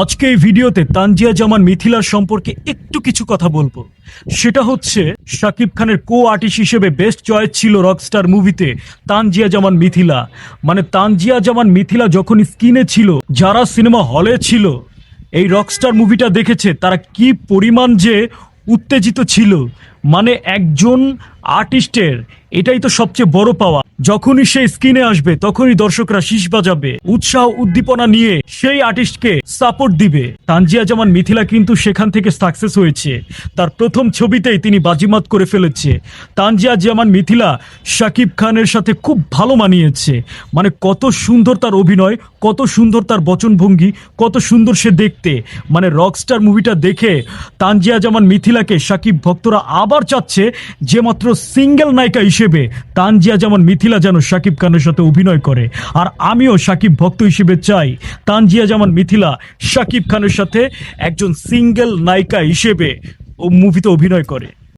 আজকে এই ভিডিওতে তানজিয়া জামান মিথিলার সম্পর্কে একটু কিছু কথা বলবো। সেটা হচ্ছে শাকিব খানের কো আর্টিস্ট হিসেবে বেস্ট চয়েস ছিল রকস্টার মুভিতে তানজিয়া জামান মিথিলা। মানে তানজিয়া জামান মিথিলা যখন স্ক্রিনে ছিল, যারা সিনেমা হলে ছিল এই রকস্টার মুভিটা দেখেছে, তারা কি পরিমাণ যে উত্তেজিত ছিল। মানে একজন আর্টিস্টের এটাই তো সবচেয়ে বড় পাওয়া, যখনই সে স্ক্রিনে আসবে তখনই দর্শকরা শীষ বাজাবে, উৎসাহ উদ্দীপনা নিয়ে সেই আর্টিস্টকে সাপোর্ট দিবে। তানজিয়া জামান মিথিলা কিন্তু সেখান থেকে সাকসেস হয়েছে, তার প্রথম ছবিতেই তিনি বাজিমাত করে ফেলেছে। তানজিয়া জামান মিথিলা শাকিব খানের সাথে খুব ভালো মানিয়েছে। মানে কত সুন্দর তার অভিনয়, কত সুন্দর তার বচনভঙ্গি, কত সুন্দর সে দেখতে। মানে রকস্টার মুভিটা দেখে তানজিয়া জামান মিথিলাকে শাকিব ভক্তরা আবার চাচ্ছে যে মাত্র সিঙ্গেল নায়িকা হিসেবে তানজিয়া জামান মিথিলা যেন শাকিব খানের সাথে অভিনয় করে। আর আমিও শাকিব ভক্ত হিসেবে চাই তানজিয়া জামান মিথিলা শাকিব খানের সাথে একজন সিঙ্গেল নায়িকা হিসেবে ও মুভিতে অভিনয় করে।